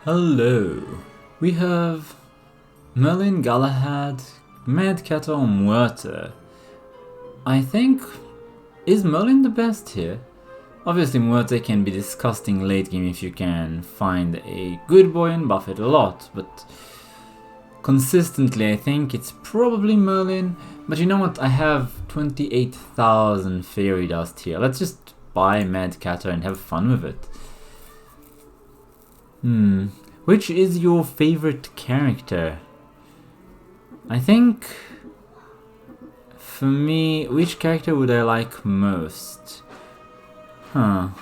Hello. We have Merlin, Galahad, Mad Cat or Muerta. I think... is Merlin the best here? Obviously Muerta can be disgusting late game if you can find a good boy and buff it a lot, but consistently I think it's probably Merlin. But you know what, I have 28,000 fairy dust here. Let's just buy Mad Catter and have fun with it. Which is your favorite character? I think, for me, which character would I like most? Let's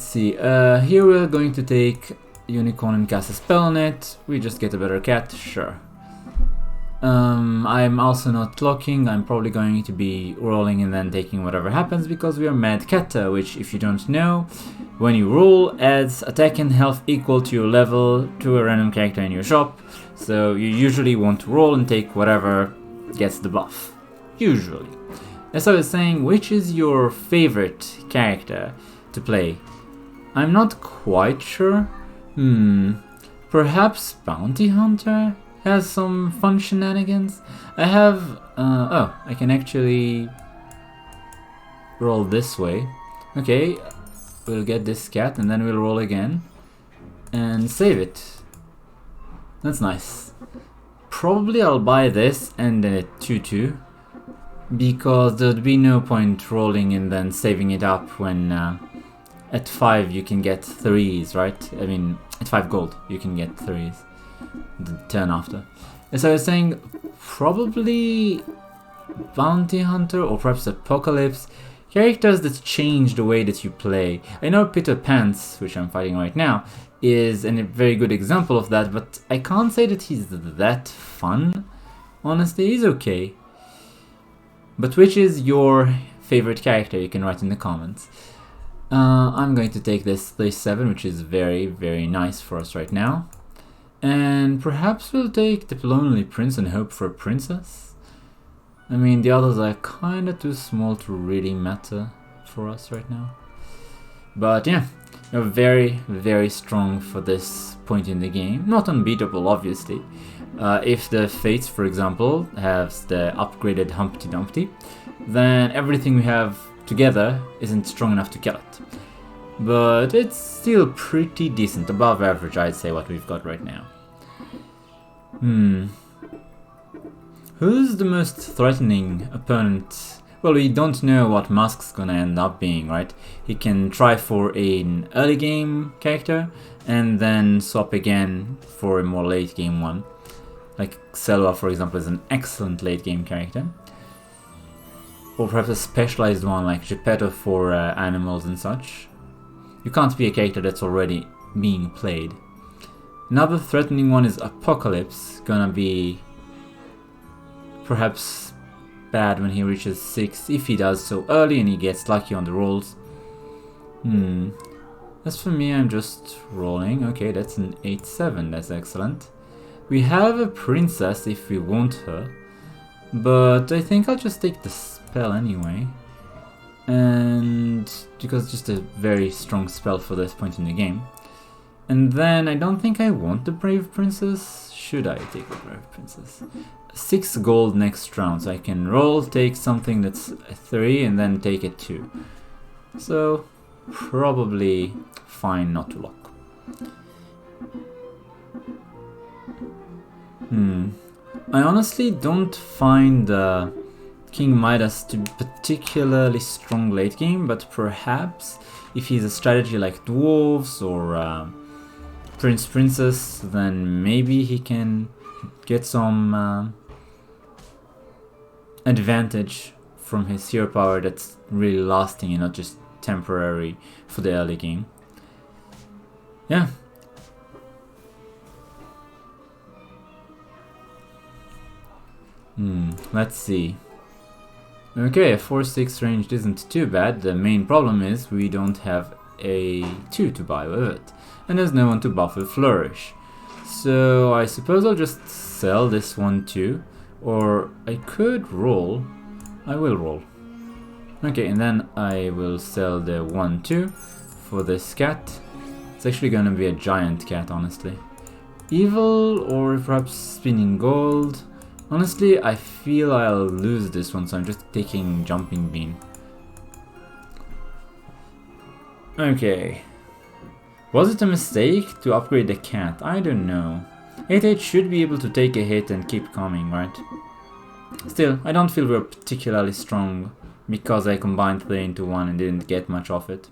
see, here we're going to take Unicorn and cast a spell on it. We just get a better cat, sure. I'm also not locking, I'm probably going to be rolling and then taking whatever happens because we are Mad Catter, which, if you don't know, when you roll, adds attack and health equal to your level to a random character in your shop. So you usually want to roll and take whatever gets the buff. Usually. As I was saying, which is your favorite character to play? I'm not quite sure. Perhaps Bounty Hunter has some fun shenanigans. I have... oh, I can actually roll this way. Okay, we'll get this cat and then we'll roll again and save it. That's nice. Probably I'll buy this and then a 2-2 because there'd be no point rolling and then saving it up when at 5 you can get 3s, right? I mean, at 5 gold you can get 3s the turn after. As I was saying, probably Bounty Hunter or perhaps Apocalypse. Characters that change the way that you play. I know Peter Pants, which I'm fighting right now, is a very good example of that, but I can't say that he's that fun. Honestly, he's okay. But which is your favorite character? You can write in the comments. I'm going to take this 37, which is very, very nice for us right now. And perhaps we'll take the Lonely Prince and hope for a princess. I mean, the others are kinda too small to really matter for us right now. But yeah, you're very, very strong for this point in the game. Not unbeatable, obviously. If the Fates, for example, has the upgraded Humpty Dumpty, then everything we have together isn't strong enough to kill it. But it's still pretty decent, above average, I'd say, what we've got right now. Who's the most threatening opponent? Well, we don't know what Musk's gonna end up being, right? He can try for an early game character and then swap again for a more late game one. Like Selva, for example, is an excellent late game character. Or perhaps a specialized one like Geppetto for animals and such. You can't be a character that's already being played. Another threatening one is Apocalypse, gonna be perhaps bad when he reaches 6, if he does so early and he gets lucky on the rolls. As for me, I'm just rolling. Okay, that's an 8-7, that's excellent. We have a princess if we want her, but I think I'll just take the spell anyway. And because it's just a very strong spell for this point in the game. And then I don't think I want the Brave Princess. Should I take the Brave Princess? 6 gold next round, so I can roll, take something that's a 3 and then take a 2. So probably fine not to lock. I honestly don't find King Midas to be particularly strong late game, but perhaps if he's a strategy like Dwarves or Princess, then maybe he can get some advantage from his hero power that's really lasting and not just temporary for the early game. Yeah. Let's see. Okay, a 4-6 ranged isn't too bad. The main problem is we don't have a 2 to buy with it. And there's no one to buff with Flourish. So I suppose I'll just sell this one too. Or I could roll. I will roll. Okay, and then I will sell the 1-2 for this cat. It's actually gonna be a giant cat, honestly. Evil or perhaps spinning gold. Honestly, I feel I'll lose this one, so I'm just taking jumping bean. Okay. Was it a mistake to upgrade the cat? I don't know. 8-8 should be able to take a hit and keep coming, right? Still, I don't feel we're particularly strong because I combined 3 into 1 and didn't get much of it.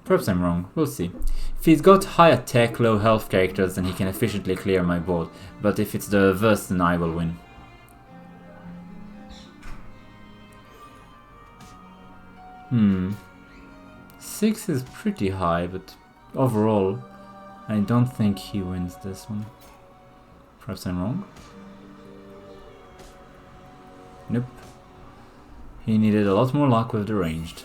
Perhaps I'm wrong, we'll see. If he's got high attack, low health characters, then he can efficiently clear my board, but if it's the reverse, then I will win. Hmm. 6 is pretty high, but overall, I don't think he wins this one. Perhaps I'm wrong? Nope. He needed a lot more luck with the ranged.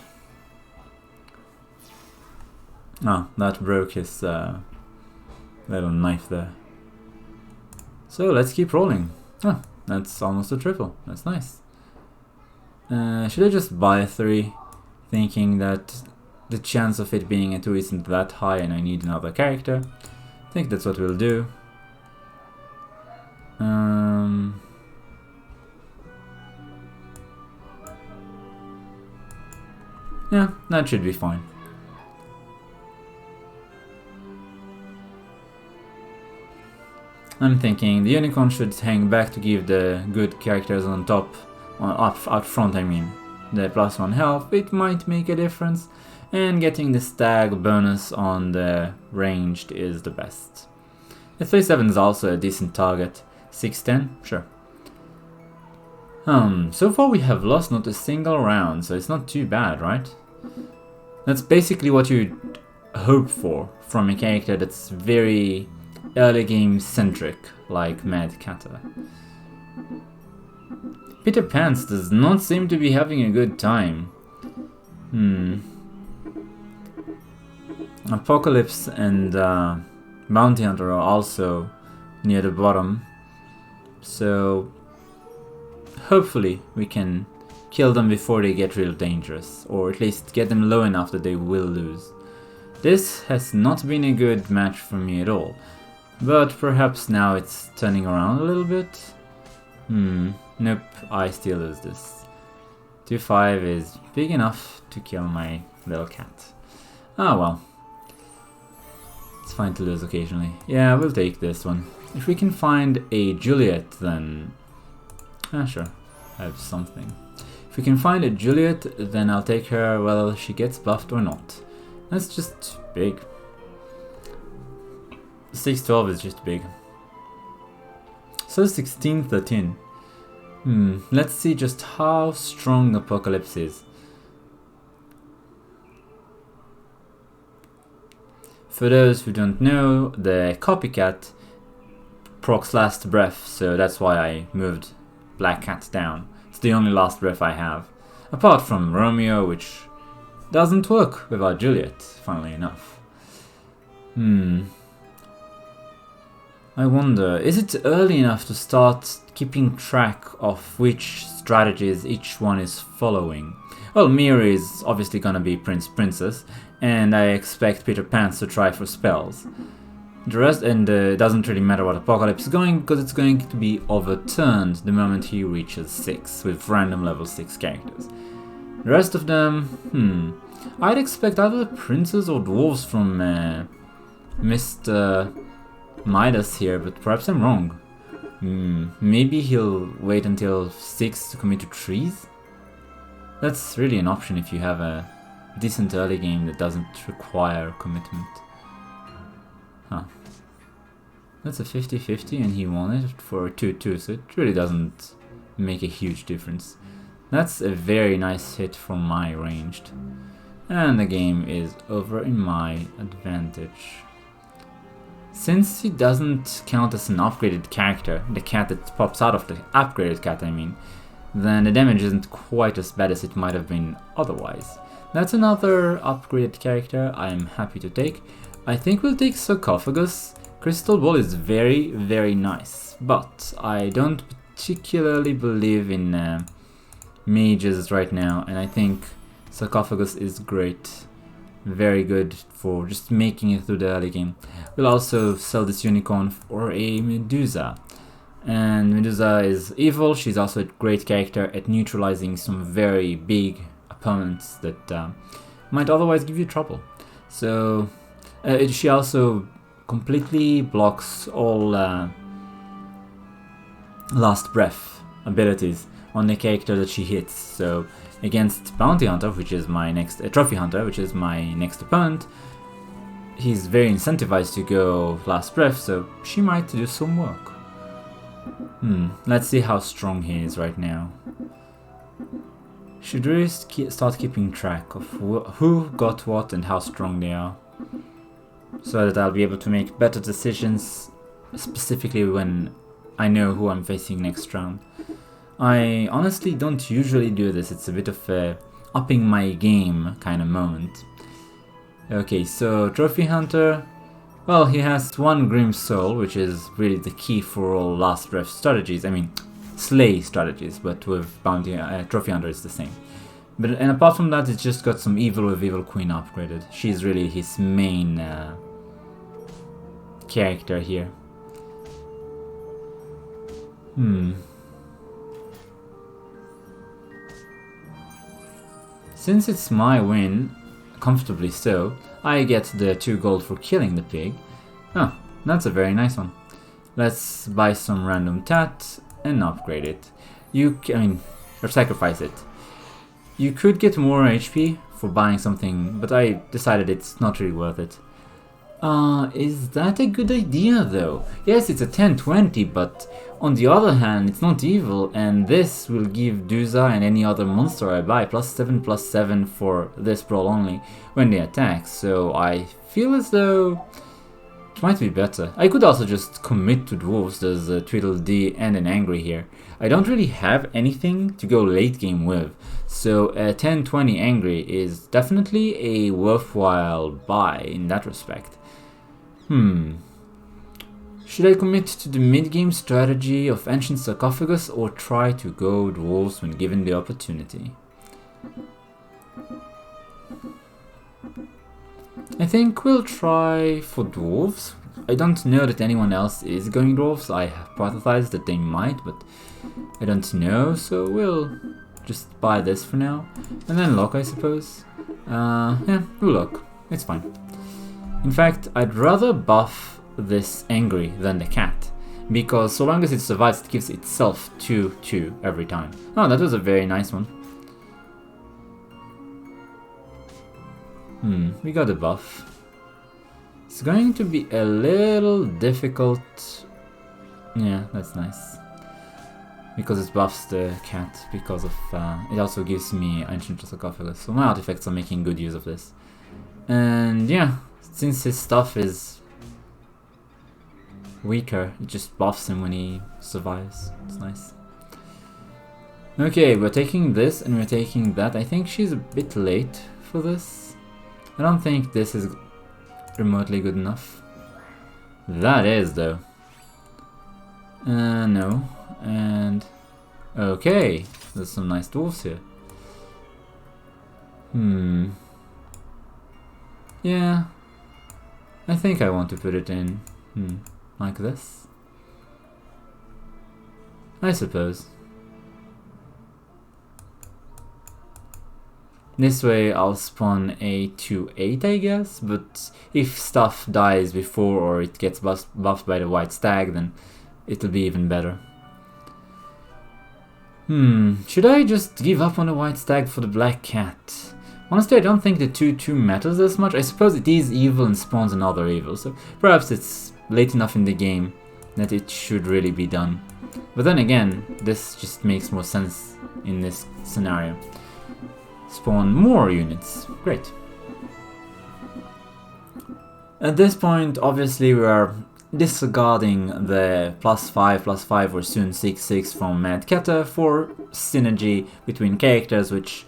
Ah, that broke his little knife there. So let's keep rolling. Ah, that's almost a triple. That's nice. Should I just buy 3, thinking that the chance of it being a 2 isn't that high and I need another character? I think that's what we'll do. Yeah, that should be fine. I'm thinking the unicorn should hang back to give the good characters on top, out front I mean, the +1 health. It might make a difference, and getting the stag bonus on the ranged is the best. The 3-7 is also a decent target. 6-10, sure. So far we have lost not a single round, so it's not too bad, right? That's basically what you'd hope for from a character that's very early game centric, like Mad Catter. Peter Pants does not seem to be having a good time. Apocalypse and Bounty Hunter are also near the bottom, so hopefully we can kill them before they get real dangerous, or at least get them low enough that they will lose. This has not been a good match for me at all, but perhaps now it's turning around a little bit. Nope, I still lose this. 2-5 is big enough to kill my little cat. Ah well. It's fine to lose occasionally. Yeah, we'll take this one. If we can find a Juliet, then... ah, sure. I have something. If we can find a Juliet, then I'll take her whether she gets buffed or not. That's just big. 6-12 is just big. So 16-13. Let's see just how strong Apocalypse is. For those who don't know, the copycat procs last breath, so that's why I moved Black Cat down. It's the only last breath I have. Apart from Romeo, which doesn't work without Juliet, funnily enough. I wonder, is it early enough to start keeping track of which strategies each one is following? Well, Miri is obviously gonna be Princess, and I expect Peter Pants to try for spells. The rest, and it doesn't really matter what Apocalypse is going, because it's going to be overturned the moment he reaches 6, with random level 6 characters. The rest of them, I'd expect either princes or dwarves from Mr. Midas here, but perhaps I'm wrong. Maybe he'll wait until 6 to commit to trees? That's really an option if you have a decent early game that doesn't require commitment. Huh. That's a 50-50 and he won it for 2-2, so it really doesn't make a huge difference. That's a very nice hit from my ranged. And the game is over in my advantage. Since he doesn't count as an upgraded character, the cat that pops out of the upgraded cat I mean, then the damage isn't quite as bad as it might have been otherwise. That's another upgraded character I'm happy to take. I think we'll take Sarcophagus. Crystal Ball is very, very nice, but I don't particularly believe in mages right now, and I think Sarcophagus is great. very good for just making it through the early game. We'll also sell this unicorn for a Medusa. And Medusa is evil. She's also a great character at neutralizing some very big opponents that might otherwise give you trouble. So she also completely blocks all last breath abilities on the character that she hits. So against Bounty Hunter, which is my next Trophy Hunter, which is my next opponent, he's very incentivized to go last breath, so she might do some work. Let's see how strong he is right now. Should really start keeping track of who got what and how strong they are, so that I'll be able to make better decisions, specifically when I know who I'm facing next round. I honestly don't usually do this, it's a bit of a upping my game kind of moment. Okay, so Trophy Hunter, well, he has one Grim Soul, which is really the key for all last breath strategies. I mean, slay strategies, but with Trophy Hunter it's the same. And apart from that, it's just got some Evil with Evil Queen upgraded. She's really his main character here. Since it's my win, comfortably so, I get the 2 gold for killing the pig. Oh, that's a very nice one. Let's buy some random tat and upgrade it. Or sacrifice it. You could get more HP for buying something, but I decided it's not really worth it. Is that a good idea though? Yes, it's a 10/20, but on the other hand, it's not evil, and this will give Duza and any other monster I buy +7/+7 for this brawl only when they attack, so I feel as though it might be better. I could also just commit to dwarves. There's a Tweedledee and an Angry here. I don't really have anything to go late game with, so a 10/20 Angry is definitely a worthwhile buy in that respect. Should I commit to the mid-game strategy of Ancient Sarcophagus or try to go dwarves when given the opportunity? I think we'll try for dwarves. I don't know that anyone else is going dwarves. I hypothesized that they might, but I don't know, so we'll just buy this for now. And then lock, I suppose. Yeah, we'll lock. It's fine. In fact, I'd rather buff this Angry than the cat, because so long as it survives, it gives itself 2/2 every time. Oh, that was a very nice one. We got a buff. It's going to be a little difficult. Yeah, that's nice. Because it buffs the cat, because of it also gives me Ancient Sarcophagus. So my artifacts are making good use of this. And yeah, since his stuff is weaker, it just buffs him when he survives. It's nice. Okay, we're taking this and we're taking that. I think she's a bit late for this. I don't think this is remotely good enough. That is, though. No. And okay, there's some nice dwarfs here. Yeah, I think I want to put it in like this, I suppose. This way I'll spawn a 2/8, I guess, but if stuff dies before or it gets buffed by the white stag, then it'll be even better. Should I just give up on the white stag for the black cat? Honestly, I don't think the 2/2 matters as much. I suppose it is evil and spawns another evil, so perhaps it's late enough in the game that it should really be done. But then again, this just makes more sense in this scenario. Spawn more units. Great. At this point, obviously, we are disregarding the +5/+5 or soon 6/6 from Mad Keta for synergy between characters, which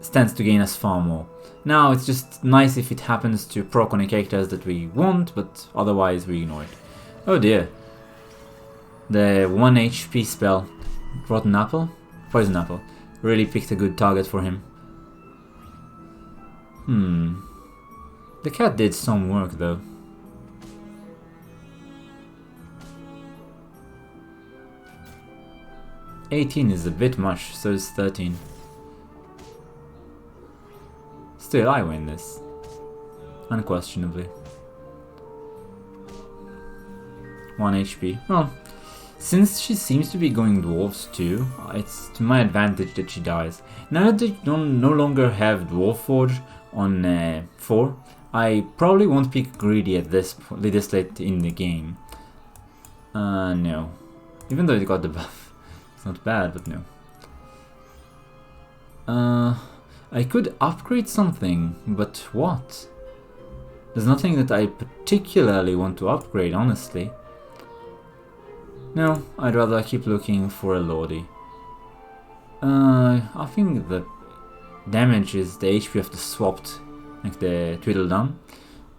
stands to gain us far more. Now, it's just nice if it happens to proc on the characters that we want, but otherwise we ignore it. Oh dear. The 1 HP spell, Rotten Apple? Poison Apple, really picked a good target for him. The cat did some work though. $18 is a bit much, so is 13. Still, I win this. Unquestionably. 1 HP. Well, since she seems to be going dwarves too, it's to my advantage that she dies. Now that they no longer have Dwarf Forge on 4, I probably won't pick Greedy at this late in the game. No. Even though it got the buff. It's not bad, but no. I could upgrade something, but what? There's nothing that I particularly want to upgrade, honestly. No, I'd rather keep looking for a Lordy. I think the damage is the HP of the swapped, like the Tweedledum.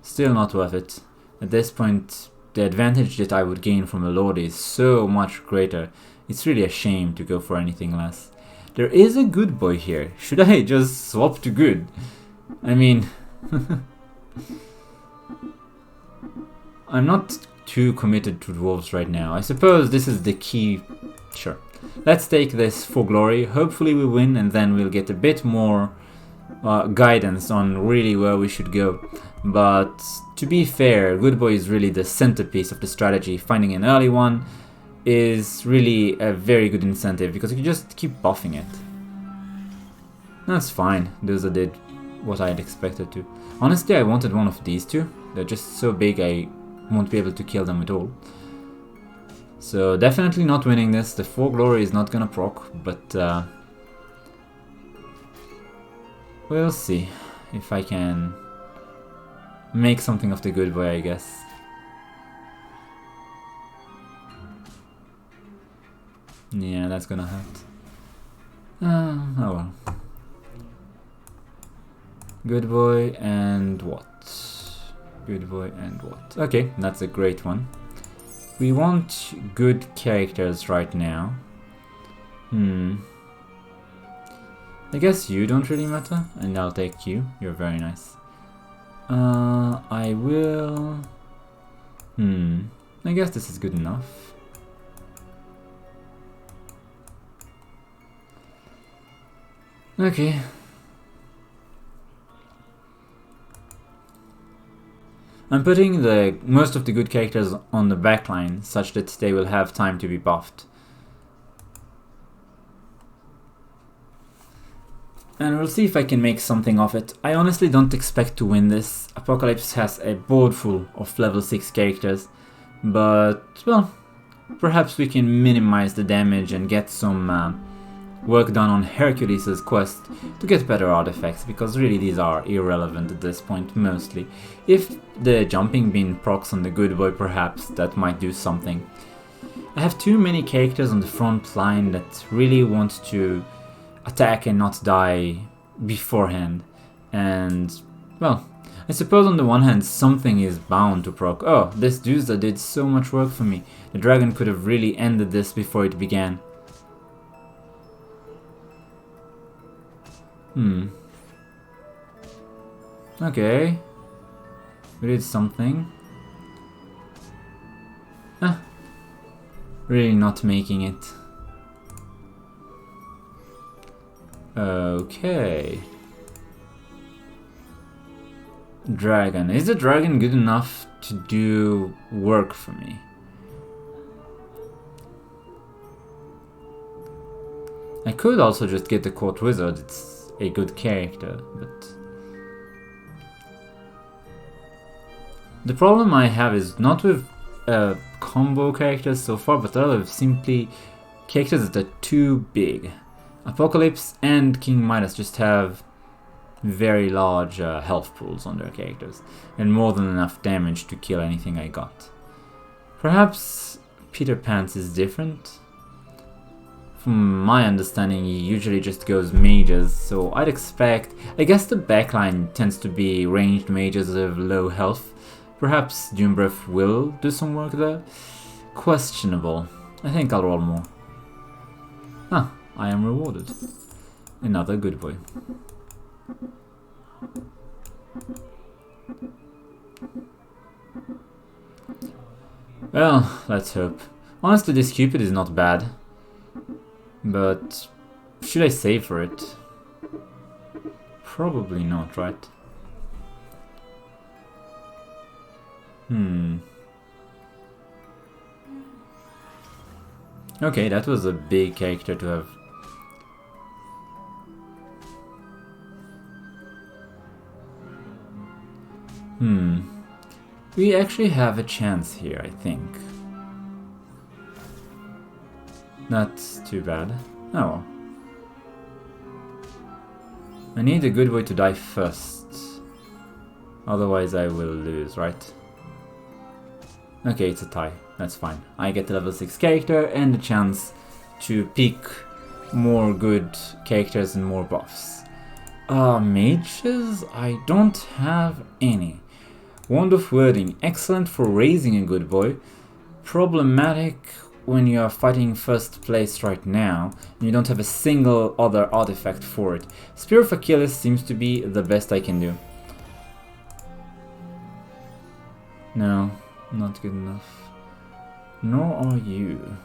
Still not worth it. At this point, the advantage that I would gain from a Lordy is so much greater. It's really a shame to go for anything less. There is a good boy here. Should I just swap to good? I mean... I'm not too committed to dwarves right now. I suppose this is the key. Sure. Let's take this for glory. Hopefully we win and then we'll get a bit more guidance on really where we should go. But to be fair, good boy is really the centerpiece of the strategy. Finding an early one is really a very good incentive because you can just keep buffing it. That's fine. Those did what I had expected to. Honestly, I wanted one of these two. They're just so big I won't be able to kill them at all. So definitely not winning this. The 4 glory is not gonna proc, but we'll see if I can make something of the good boy, I guess. Yeah, that's gonna hurt. Oh well. Good boy and what? Good boy and what? Okay, that's a great one. We want good characters right now. I guess you don't really matter, and I'll take you. You're very nice. I will... I guess this is good enough. Okay. I'm putting most of the good characters on the backline, such that they will have time to be buffed. And we'll see if I can make something of it. I honestly don't expect to win this. Apocalypse has a board full of level 6 characters, but, well, perhaps we can minimize the damage and get some work done on Hercules' quest to get better artifacts, because really these are irrelevant at this point mostly. If the jumping bean procs on the good boy, perhaps that might do something. I have too many characters on the front line that really want to attack and not die beforehand, and well, I suppose on the one hand something is bound to proc. Oh, this Duzda did so much work for me. The dragon could have really ended this before it began. Okay. We did something. Really not making it. Okay. Dragon. Is the dragon good enough to do work for me? I could also just get the court wizard. It's a good character, but the problem I have is not with combo characters so far, but rather with simply characters that are too big. Apocalypse and King Midas just have very large health pools on their characters, and more than enough damage to kill anything I got. Perhaps Peter Pan's is different. From my understanding, he usually just goes mages, so I'd expect... I guess the backline tends to be ranged mages with low health. Perhaps Doom Breath will do some work there? Questionable. I think I'll roll more. Ah, I am rewarded. Another good boy. Well, let's hope. Honestly, this Cupid is not bad. But should I save for it? Probably not, right? Okay, that was a big character to have. We actually have a chance here, I think. That's too bad. Oh well. I need a good boy to die first. Otherwise I will lose, right? Okay, it's a tie. That's fine. I get the level 6 character and the chance to pick more good characters and more buffs. Mages? I don't have any. Wand of Wording, excellent for raising a good boy. Problematic when you are fighting first place right now and you don't have a single other artifact for it. Spear of Achilles seems to be the best I can do. No, not good enough. Nor are you.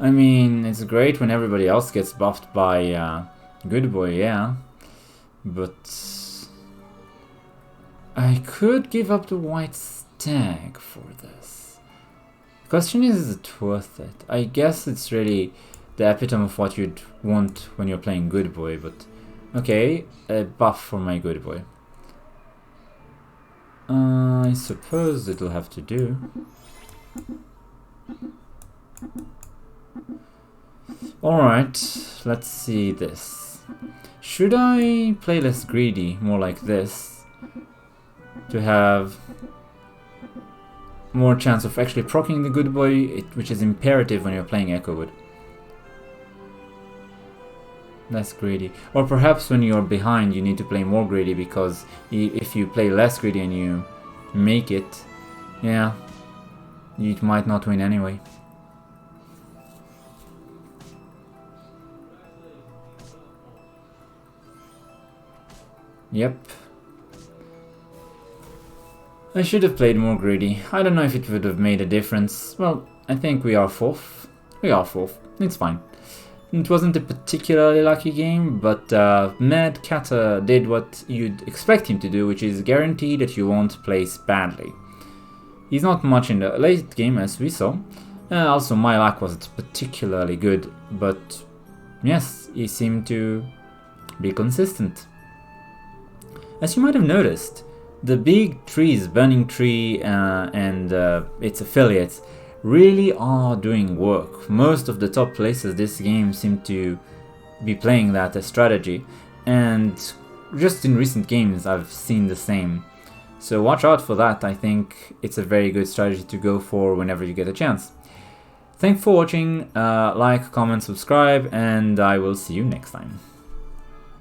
I mean, it's great when everybody else gets buffed by good boy, yeah. But I could give up the white stag for this. The question is it worth it? I guess it's really the epitome of what you'd want when you're playing good boy, but okay, a buff for my good boy. I suppose it'll have to do. Alright, let's see this. Should I play less greedy, more like this? To have more chance of actually proccing the good boy, which is imperative when you're playing Echowood. Less greedy. Or perhaps when you're behind you need to play more greedy, because if you play less greedy and you make it, yeah, you might not win anyway. Yep. I should have played more greedy. I don't know if it would have made a difference. Well, I think we are fourth. We are fourth. It's fine. It wasn't a particularly lucky game, but Mad Catter did what you'd expect him to do, which is guarantee that you won't place badly. He's not much in the late game, as we saw. Also, my luck wasn't particularly good, but yes, he seemed to be consistent. As you might have noticed, the big trees, Burning Tree and its affiliates, really are doing work. Most of the top places this game seem to be playing that as strategy, and just in recent games I've seen the same. So watch out for that. I think it's a very good strategy to go for whenever you get a chance. Thanks for watching, like, comment, subscribe, and I will see you next time.